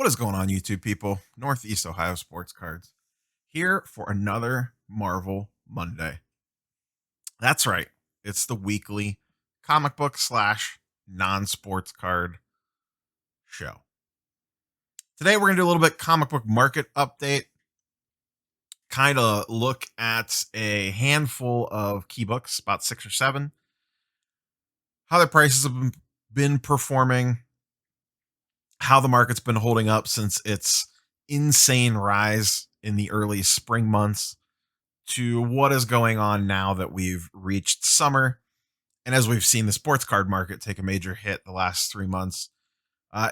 What is going on, YouTube people? Northeast Ohio Sports Cards here for another Marvel Monday. That's right. It's the weekly comic book slash non-sports card show. Today we're going to do a little bit comic book market update, kind of look at a handful of key books, about 6 or 7, how their prices have been performing, how the market's been holding up since its insane rise in the early spring months to what is going on now that we've reached summer. And as we've seen the sports card market take a major hit the last 3 months,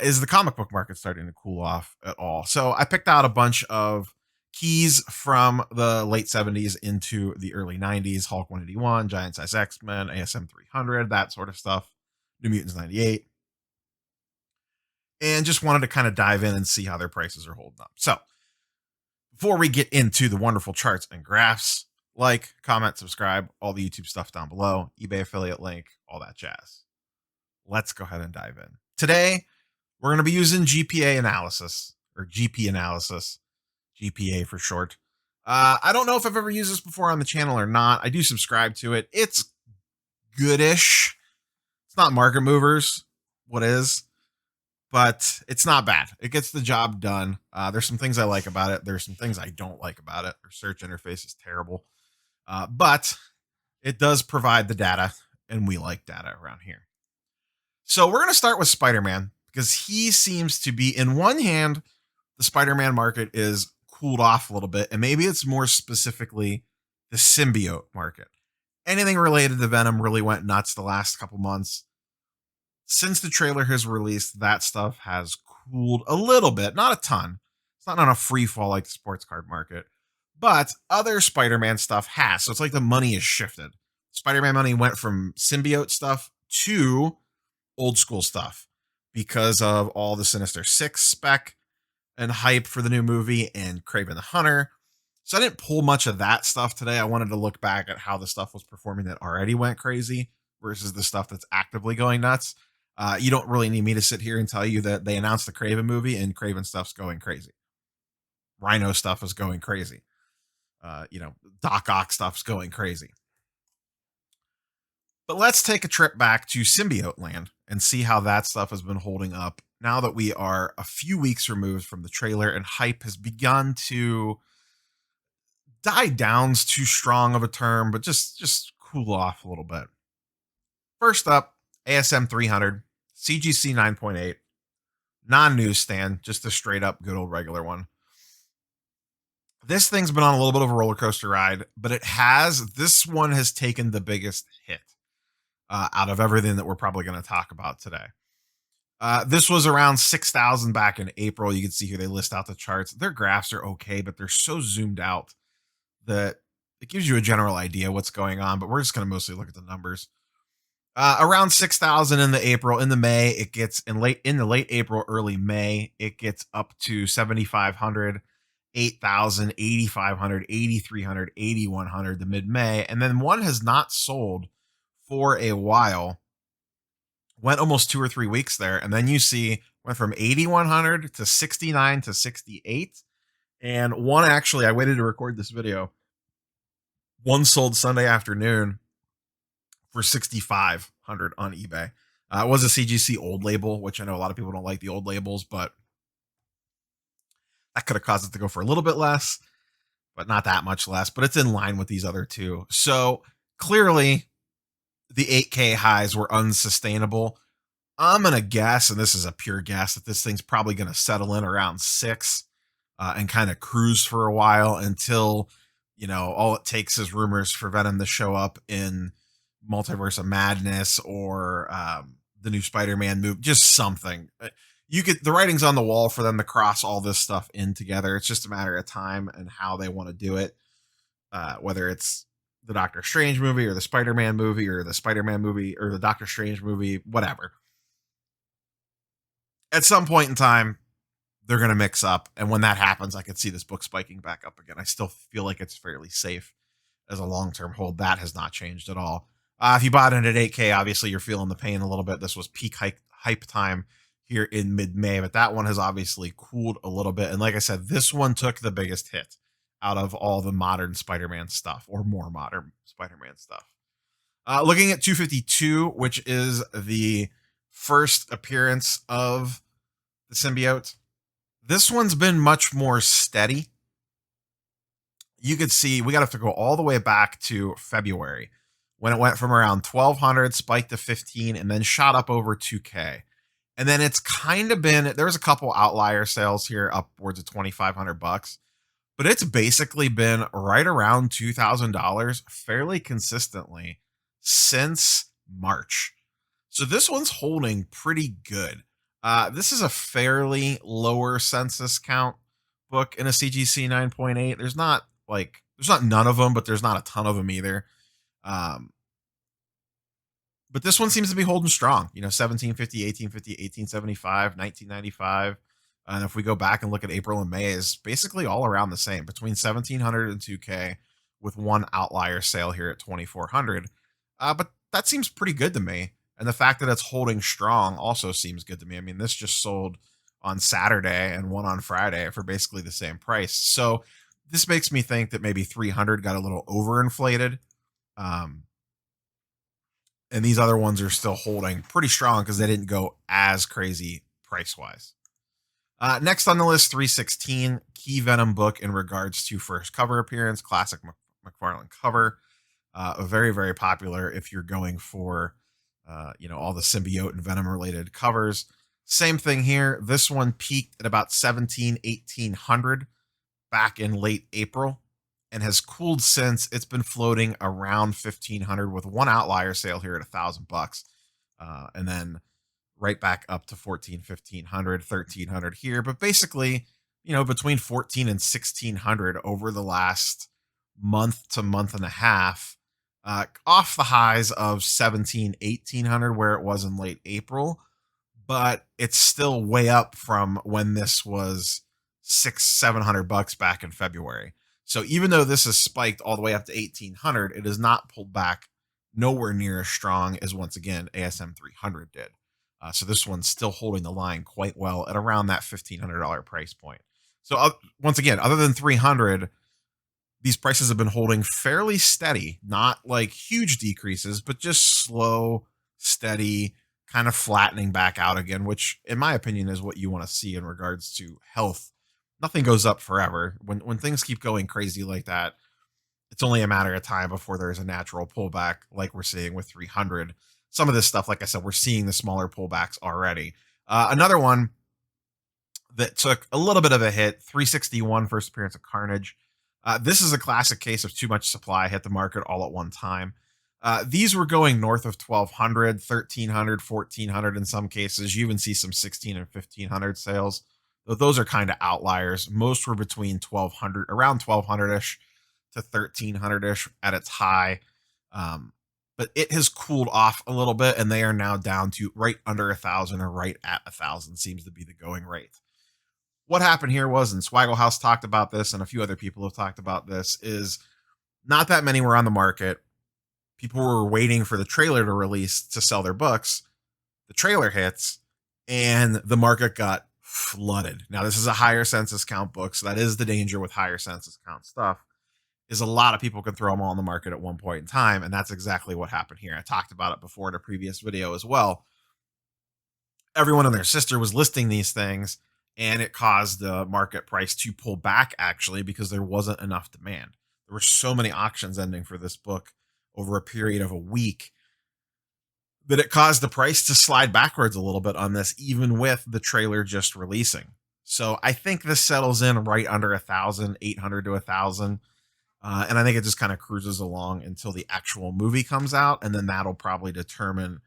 is the comic book market starting to cool off at all? So I picked out a bunch of keys from the late 70s into the early 90s: Hulk 181, Giant Size XMen, ASM 300, that sort of stuff, New Mutants 98. And just wanted to kind of dive in and see how their prices are holding up. So before we get into the wonderful charts and graphs, like, comment, subscribe, all the YouTube stuff down below, eBay affiliate link, all that jazz. Let's go ahead and dive in. Today, we're going to be using GPA analysis, or GP analysis, GPA for short. I don't know if I've ever used this before on the channel or not. I do subscribe to it. It's goodish. It's not market movers. What is? But it's not bad. It gets the job done. There's some things I like about it. There's some things I don't like about it. Their search interface is terrible. But it does provide the data, and we like data around here. So we're going to start with Spider-Man, because he seems to be, in one hand, the Spider-Man market is cooled off a little bit, and maybe it's more specifically the symbiote market. Anything related to Venom really went nuts the last couple months. Since the trailer has released, that stuff has cooled a little bit, not a ton. It's not on a free fall like the sports card market, but other Spider-Man stuff has. So it's like the money is shifted. Spider-Man money went from symbiote stuff to old school stuff because of all the Sinister Six spec and hype for the new movie and Kraven the Hunter. So I didn't pull much of that stuff today. I wanted to look back at how the stuff was performing that already went crazy versus the stuff that's actively going nuts. You don't really need me to sit here and tell you that they announced the Kraven movie and Kraven stuff's going crazy. Rhino stuff is going crazy. Doc Ock stuff's going crazy. But let's take a trip back to symbiote land and see how that stuff has been holding up now that we are a few weeks removed from the trailer and hype has begun to die down's too strong of a term, but just cool off a little bit. First up, ASM 300. CGC 9.8, non-newsstand, just a straight up good old regular one. This thing's been on a little bit of a roller coaster ride, but this one has taken the biggest hit out of everything that we're probably going to talk about today. This was around 6,000 back in April. You can see here they list out the charts. Their graphs are okay, but they're so zoomed out that it gives you a general idea what's going on, but we're just going to mostly look at the numbers. Around 6,000 in the May, it gets in the late April, early May, it gets up to 7,500, 8,000, 8,500, 8,300, 8,100 the mid-May, and then one has not sold for a while. Went almost 2 or 3 weeks there, and then you see went from 8,100 to 69 to 68, and one actually, I waited to record this video. One sold Sunday afternoon for 6,500 on eBay. It was a CGC old label, which I know a lot of people don't like the old labels, but that could have caused it to go for a little bit less, but not that much less, but it's in line with these other two. So clearly the 8K highs were unsustainable. I'm going to guess, and this is a pure guess, that this thing's probably going to settle in around 6 and kind of cruise for a while until, all it takes is rumors for Venom to show up in Multiverse of Madness or the new Spider-Man movie, just something. The writing's on the wall for them to cross all this stuff in together. It's just a matter of time and how they want to do it, whether it's the Doctor Strange movie or the Spider-Man movie or the Spider-Man movie or the Doctor Strange movie, whatever. At some point in time, they're going to mix up, and when that happens, I could see this book spiking back up again. I still feel like it's fairly safe as a long-term hold. That has not changed at all. If you bought it at 8K, obviously you're feeling the pain a little bit. This was peak hype time. here in mid-May, but that one has obviously cooled a little bit. And like I said, this one took the biggest hit out of all the modern Spider-Man stuff, or more modern Spider-Man stuff. Looking at 252, which is the first appearance of the symbiote, this one's been much more steady. You could see we got to have to go all the way back to February when it went from around 1200, spiked to 15, and then shot up over 2K. And then it's kind of been, there's a couple outlier sales here upwards of 2,500 bucks, but it's basically been right around $2,000 fairly consistently since March. So this one's holding pretty good. This is a fairly lower census count book in a CGC 9.8. There's not none of them, but there's not a ton of them either. But this one seems to be holding strong. 1750, 1850, 1875, 1995. And if we go back and look at April and May, is basically all around the same, between 1700 and 2K, with one outlier sale here at 2400. But that seems pretty good to me. And the fact that it's holding strong also seems good to me. I mean, this just sold on Saturday and one on Friday for basically the same price. So this makes me think that maybe 300 got a little overinflated. And these other ones are still holding pretty strong because they didn't go as crazy price-wise. Next on the list, 316, key Venom book in regards to first cover appearance, classic McFarlane cover. Very, very popular if you're going for, all the symbiote and Venom related covers. Same thing here. This one peaked at about 1800 back in late April and has cooled since. It's been floating around 1,500 with one outlier sale here at $1,000. And then right back up to 1,500, 1,300 here. But basically, between 14 and 1,600 over the last month to month and a half, off the highs of 1,800 where it was in late April. But it's still way up from when this was $600-700 back in February. So even though this has spiked all the way up to 1,800, it has not pulled back nowhere near as strong as, once again, ASM 300 did. So this one's still holding the line quite well at around that $1,500 price point. So once again, other than 300, these prices have been holding fairly steady, not like huge decreases, but just slow, steady, kind of flattening back out again, which in my opinion is what you want to see in regards to health. Nothing goes up forever. When things keep going crazy like that, it's only a matter of time before there's a natural pullback like we're seeing with 300. Some of this stuff, like I said, we're seeing the smaller pullbacks already. Another one that took a little bit of a hit, 361, first appearance of Carnage. This is a classic case of too much supply hit the market all at one time. These were going north of 1,200, 1,300, 1,400 in some cases. You even see some 1,600 and 1,500 sales. Those are kind of outliers. Most were between 1,200, around 1,200-ish to 1,300-ish at its high. But it has cooled off a little bit, and they are now down to right under 1,000 or right at 1,000 seems to be the going rate. What happened here was, and Swaggle House talked about this, and a few other people have talked about this, is not that many were on the market. People were waiting for the trailer to release to sell their books. The trailer hits, and the market got flooded. Now, this is a higher census count book, so that is the danger with higher census count stuff, is a lot of people can throw them all on the market at one point in time, and that's exactly what happened here. I talked about it before in a previous video as well. Everyone and their sister was listing these things, and it caused the market price to pull back, actually, because there wasn't enough demand. There were so many auctions ending for this book over a period of a week that it caused the price to slide backwards a little bit on this, even with the trailer just releasing. So I think this settles in right under 1,000, 800 to 1,000. And I think it just kind of cruises along until the actual movie comes out. And then that'll probably determine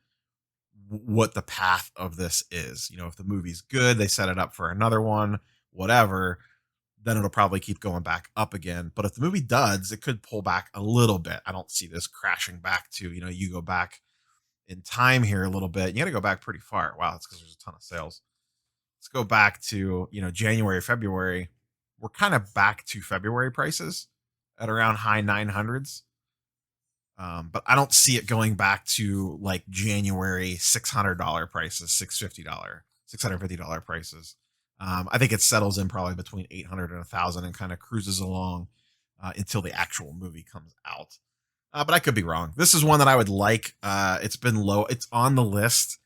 what the path of this is. If the movie's good, they set it up for another one, whatever, then it'll probably keep going back up again. But if the movie duds, it could pull back a little bit. I don't see this crashing back to, you go back in time here a little bit. You got to go back pretty far. Wow, that's because there's a ton of sales. Let's go back to, January, February. We're kind of back to February prices at around high 900s. But I don't see it going back to like January $600 prices, $650, $650 prices. I think it settles in probably between 800 and 1,000 and kind of cruises along until the actual movie comes out. But I could be wrong. This is one that I would like. It's been low. It's on the list.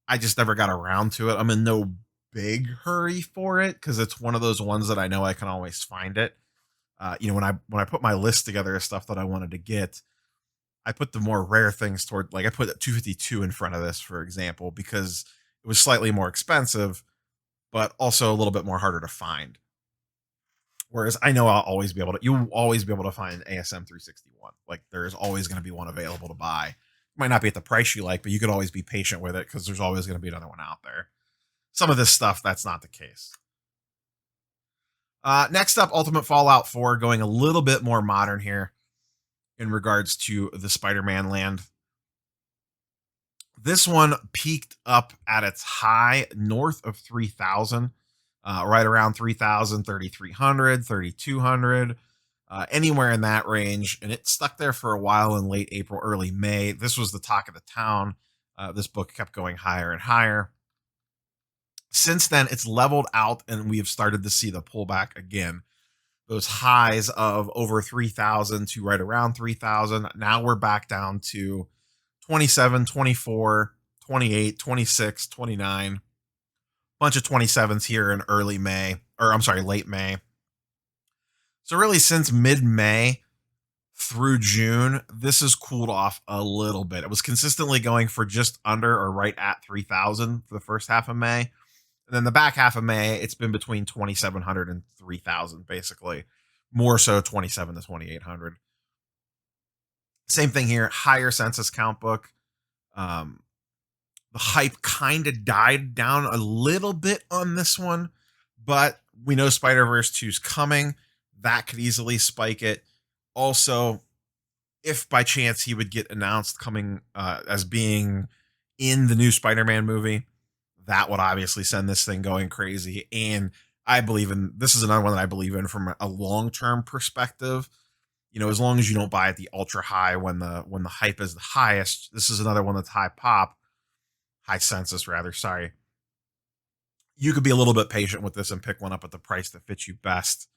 I just never got around to it. I'm in no big hurry for it because it's one of those ones that I know I can always find it. When I put my list together of stuff that I wanted to get, I put the more rare things toward, like I put a 252 in front of this, for example, because it was slightly more expensive, but also a little bit more harder to find. Whereas I know you'll always be able to find ASM 361. Like there's always going to be one available to buy. It might not be at the price you like, but you could always be patient with it because there's always going to be another one out there. Some of this stuff, that's not the case. Next up, Ultimate Fallout 4, going a little bit more modern here in regards to the Spider-Man land. This one peaked up at its high north of 3,000, right around 3,000, 3,300, 3,200, anywhere in that range. And it stuck there for a while in late April, early May. This was the talk of the town. This book kept going higher and higher. Since then, it's leveled out and we have started to see the pullback again. Those highs of over 3,000 to right around 3,000. Now we're back down to 27, 24, 28, 26, 29. Bunch of 27s here in late May. So really since mid-May through June, this has cooled off a little bit. It was consistently going for just under or right at 3,000 for the first half of May. And then the back half of May, it's been between 2,700 and 3,000, basically. More so 27 to 2,800. Same thing here, higher census count book. The hype kind of died down a little bit on this one, but we know Spider-Verse 2 is coming. That could easily spike it. Also, if by chance he would get announced coming as being in the new Spider-Man movie, that would obviously send this thing going crazy. And this is another one that I believe in from a long-term perspective. As long as you don't buy at the ultra high when the hype is the highest, this is another one that's high census rather, sorry. You could be a little bit patient with this and pick one up at the price that fits you best.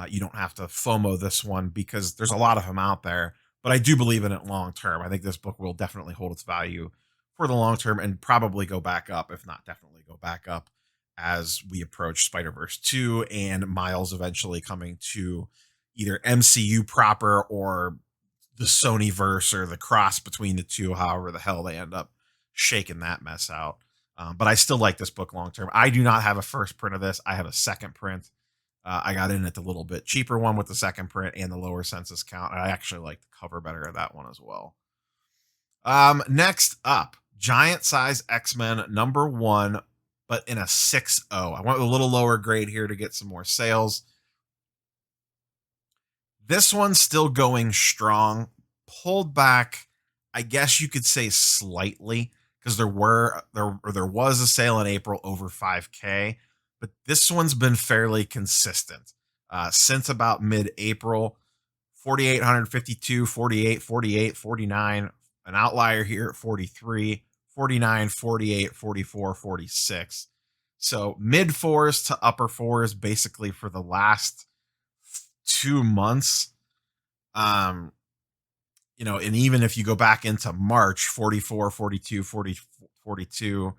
You don't have to FOMO this one because there's a lot of them out there, but I do believe in it long term. I think this book will definitely hold its value for the long term and probably go back up, if not definitely go back up, as we approach Spider-Verse 2 and Miles eventually coming to either MCU proper or the Sonyverse or the cross between the two, however the hell they end up shaking that mess out. But I still like this book long term. I do not have a first print of this. I have a second print. I got in at the little bit cheaper one with the second print and the lower census count. And I actually like the cover better of that one as well. Next up, Giant Size X-Men #1, but in a 6.0. I went with a little lower grade here to get some more sales. This one's still going strong, pulled back, I guess you could say slightly, because there was a sale in April over 5K, but this one's been fairly consistent since about mid-April. 4,852, 48, 48, 49, an outlier here at 43, 49, 48, 44, 46. So mid fours to upper fours basically for the last 2 months. And even if you go back into March, 44, 42, 40, 42,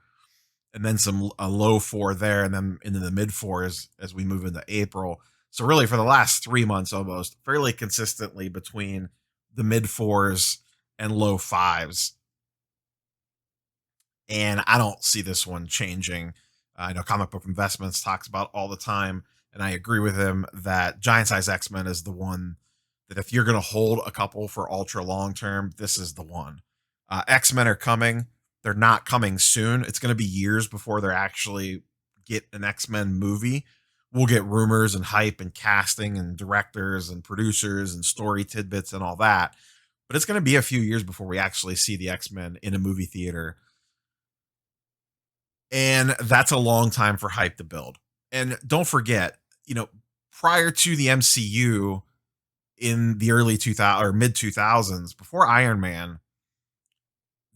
and then a low 4 there, and then into the mid 4s as we move into April. So really for the last 3 months almost, fairly consistently between the mid 4s and low 5s. And I don't see this one changing. I know Comic Book Investments talks about all the time, and I agree with him that Giant Size X-Men is the one that if you're going to hold a couple for ultra long term, this is the one. X-Men are coming. They're not coming soon. It's going to be years before they actually get an X-Men movie. We'll get rumors and hype and casting and directors and producers and story tidbits and all that. But it's going to be a few years before we actually see the X-Men in a movie theater. And that's a long time for hype to build. And don't forget, prior to the MCU in the early 2000 or mid 2000s, before Iron Man,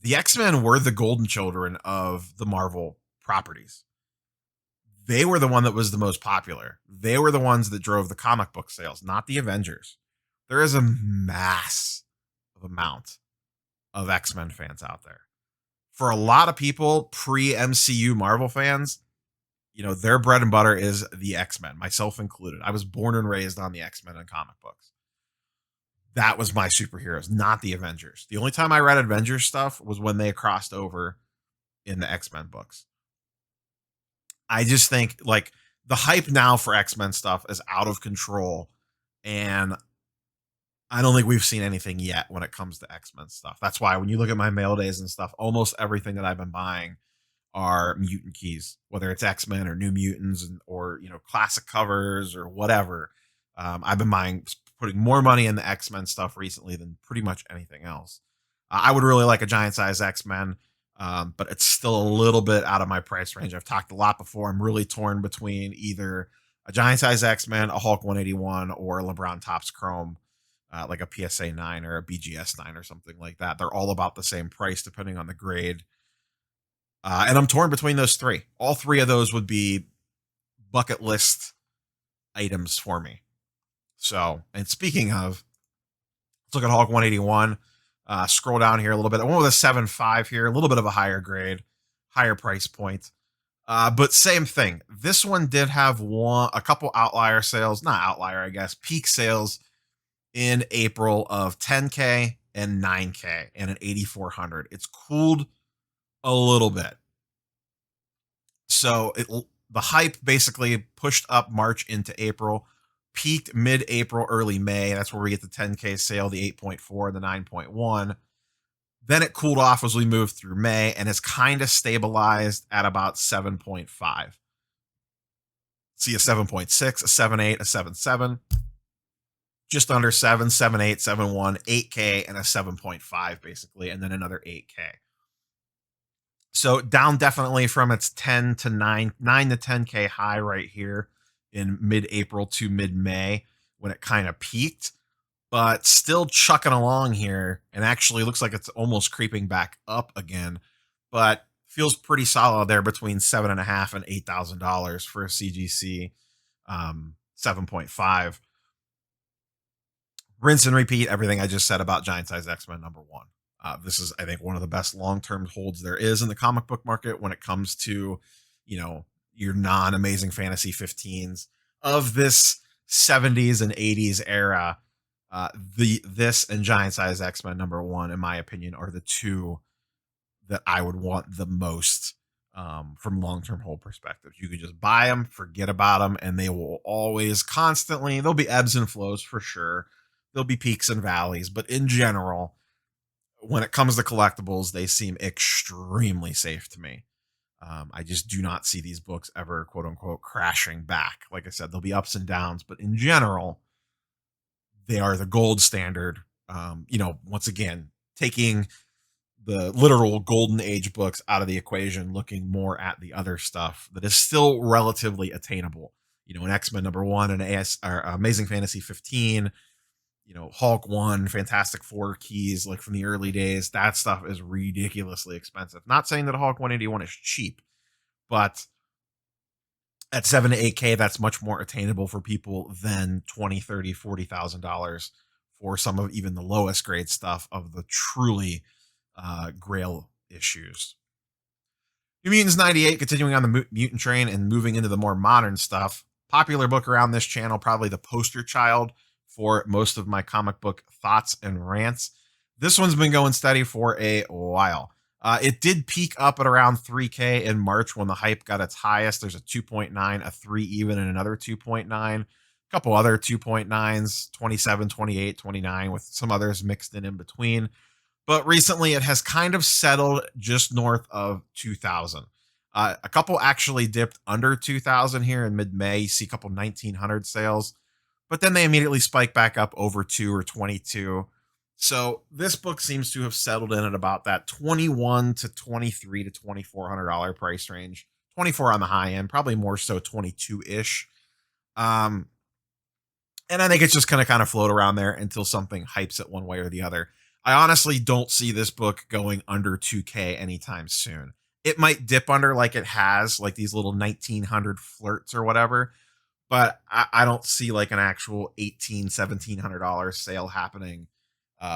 the X-Men were the golden children of the Marvel properties. they were the one that was the most popular. They were the ones that drove the comic book sales, not the Avengers. There is a mass of amount of X-Men fans out there. For a lot of people, pre-MCU Marvel fans, their bread and butter is the X-Men, myself included. I was born and raised on the X-Men and comic books. That was my superheroes, not the Avengers. The only time I read Avengers stuff was when they crossed over in the X-Men books. I just think like the hype now for X-Men stuff is out of control, and I don't think we've seen anything yet when it comes to X-Men stuff. That's why when you look at my mail days and stuff, almost everything that I've been buying are mutant keys, whether it's X-Men or New Mutants or classic covers or whatever. I've been putting more money in the X-Men stuff recently than pretty much anything else. I would really like a giant size X-Men, but it's still a little bit out of my price range. I've talked a lot before. I'm really torn between either a giant size X-Men, a Hulk 181, or a LeBron Topps Chrome, like a PSA 9 or a BGS 9 or something like that. They're all about the same price depending on the grade. And I'm torn between those three. All three of those would be bucket list items for me. So, and speaking of, let's look at Hulk 181. Scroll down here a little bit. I went with a 7.5 here, a little bit of a higher grade, higher price point. But same thing. This one did have a couple outlier sales, not outlier, I guess, peak sales in April of 10K and 9K and an 8,400. It's cooled a little bit. So the hype basically pushed up March into April, peaked mid-April, early May. That's where we get the 10K sale, the 8.4, the 9.1. Then it cooled off as we moved through May and is kind of stabilized at about 7.5. See a 7.6, a 7.8, a 7.7. Just under 7, 7.8, 7.1, 8K, and a 7.5 basically, and then another 8K. So down definitely from its 10 to 9 to 10K high right here in mid-April to mid-May when it kind of peaked, but still chucking along here and actually looks like it's almost creeping back up again, but feels pretty solid there between $7,500 and $8,000 for a CGC 7.5. Rinse and repeat everything I just said about Giant Size X-Men #1. This is, I think, one of the best long-term holds there is in the comic book market when it comes to, your non-Amazing Fantasy 15s of this 70s and 80s era. This and Giant Size X-Men #1, in my opinion, are the two that I would want the most from long-term hold perspectives. You could just buy them, forget about them, and they will always constantly, there'll be ebbs and flows for sure. There'll be peaks and valleys, but in general, when it comes to collectibles, they seem extremely safe to me. I just do not see these books ever, quote unquote, crashing back. Like I said, there'll be ups and downs, but in general, they are the gold standard. Once again, taking the literal golden age books out of the equation, looking more at the other stuff that is still relatively attainable. An X-Men #1, an Amazing Fantasy 15, Hulk 1, Fantastic Four keys, like from the early days. That stuff is ridiculously expensive. Not saying that a Hulk 181 is cheap, but at 7 to 8K, that's much more attainable for people than $20,000, $30,000, $40,000 for some of even the lowest grade stuff of the truly grail issues. New Mutants 98, continuing on the mutant train and moving into the more modern stuff. Popular book around this channel, probably the poster child for most of my comic book thoughts and rants. This one's been going steady for a while. It did peak up at around 3K in March when the hype got its highest. There's a 2.9, a 3 even, and another 2.9. A couple other 2.9s, 27, 28, 29, with some others mixed in between. But recently it has kind of settled just north of 2,000. A couple actually dipped under 2,000 here in mid-May. You see a couple 1,900 sales, but then they immediately spike back up over 2 or 22. So this book seems to have settled in at about that $21 to $23 to $2,400 price range. 24 on the high end, probably more so 22-ish. And I think it's just going to kind of float around there until something hypes it one way or the other. I honestly don't see this book going under 2K anytime soon. It might dip under like it has, like these little 1900 flirts or whatever, but I don't see like an actual $1,700 sale happening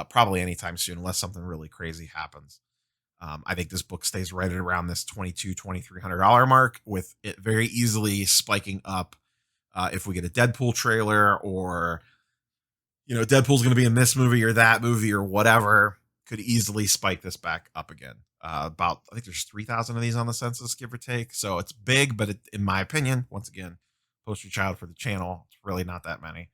probably anytime soon, unless something really crazy happens. I think this book stays right at around this $2,200-$2,300 mark, with it very easily spiking up if we get a Deadpool trailer, or Deadpool's going to be in this movie or that movie or whatever. Could easily spike this back up again. About, I think there's 3,000 of these on the census, give or take. So it's big, but in my opinion, once again, poster child for the channel, it's really not that many.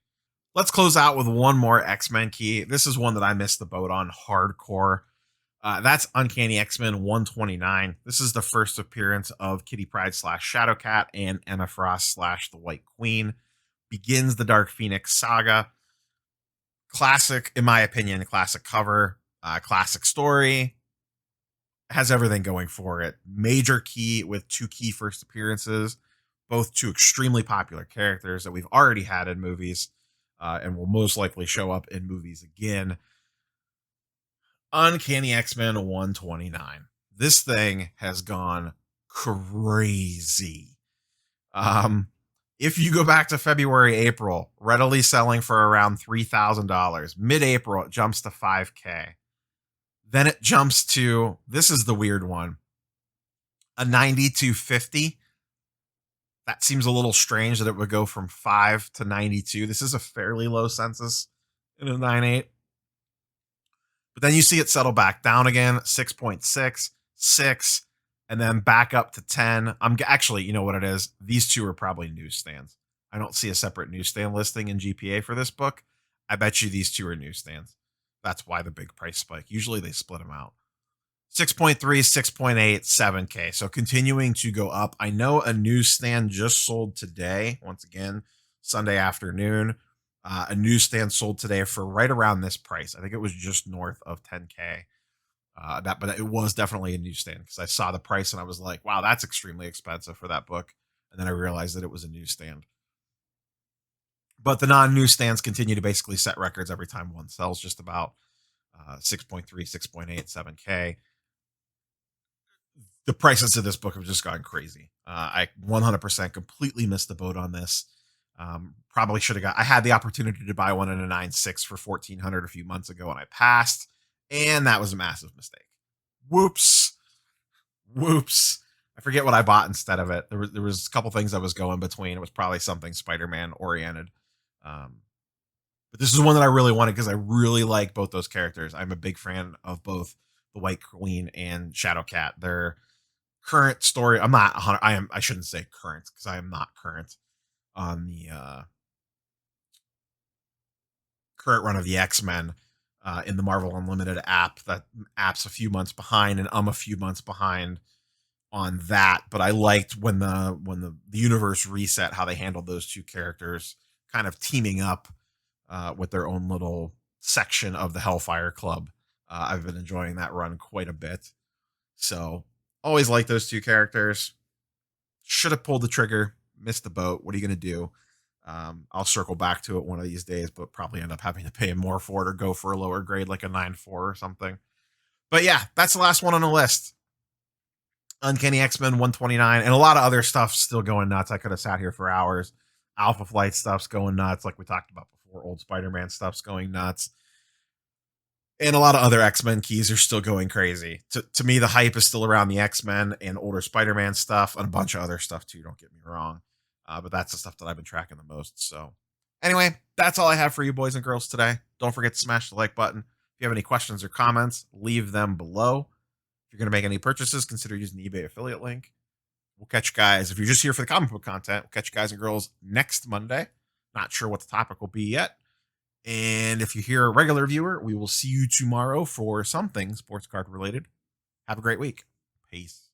Let's close out with one more X-Men key. This is one that I missed the boat on hardcore. That's Uncanny X-Men 129. This is the first appearance of Kitty Pryde / Shadowcat and Emma Frost / the White Queen. Begins the Dark Phoenix saga. Classic, in my opinion, classic cover, classic story. Has everything going for it. Major key with 2 key first appearances, both 2 extremely popular characters that we've already had in movies and will most likely show up in movies again. Uncanny X-Men 129. This thing has gone crazy. If you go back to February, April, readily selling for around $3,000. Mid-April, it jumps to $5,000. Then it jumps to, this is the weird one, a 92.50. That seems a little strange that it would go from 5 to 92. This is a fairly low census in a 9.8. But then you see it settle back down again, 6.6, 6, and then back up to 10. I'm actually, you know what it is? These 2 are probably newsstands. I don't see a separate newsstand listing in GPA for this book. I bet you these 2 are newsstands. That's why the big price spike. Usually they split them out. 6.3, 6.8, $7,000. So continuing to go up. I know a newsstand just sold today. Once again, Sunday afternoon. A newsstand sold today for right around this price. I think it was just north of $10,000. But it was definitely a newsstand, because I saw the price and I was like, wow, that's extremely expensive for that book. And then I realized that it was a newsstand. But the non-newsstands continue to basically set records every time one sells, just about 6.3, 6.8, $7,000. The prices of this book have just gone crazy. I 100% completely missed the boat on this. Probably should have I had the opportunity to buy one in a 9.6 for $1,400 a few months ago, and I passed. And that was a massive mistake. Whoops. I forget what I bought instead of it. There was a couple things I was going between. It was probably something Spider-Man oriented. But this is one that I really wanted because I really like both those characters. I'm a big fan of both the White Queen and Shadowcat. Their current story, I shouldn't say current, because I am not current on the current run of the X-Men in the Marvel Unlimited app. That app's a few months behind, and I'm a few months behind on that. But I liked when the universe reset, how they handled those 2 characters kind of teaming up with their own little section of the Hellfire Club. I've been enjoying that run quite a bit. So always like those 2 characters. Should have pulled the trigger, missed the boat. What are you going to do? I'll circle back to it one of these days, but probably end up having to pay more for it or go for a lower grade, like a 9.4 or something. But yeah, that's the last one on the list. Uncanny X-Men 129, and a lot of other stuff still going nuts. I could have sat here for hours. Alpha Flight stuff's going nuts, like we talked about before. Old Spider-Man stuff's going nuts. And a lot of other X-Men keys are still going crazy. To me, the hype is still around the X-Men and older Spider-Man stuff, and a bunch of other stuff too, don't get me wrong. But that's the stuff that I've been tracking the most. So anyway, that's all I have for you boys and girls today. Don't forget to smash the like button. If you have any questions or comments, leave them below. If you're going to make any purchases, consider using the eBay affiliate link. We'll catch you guys. If you're just here for the comic book content, we'll catch you guys and girls next Monday. Not sure what the topic will be yet. And if you're a regular viewer, we will see you tomorrow for something sports card related. Have a great week. Peace.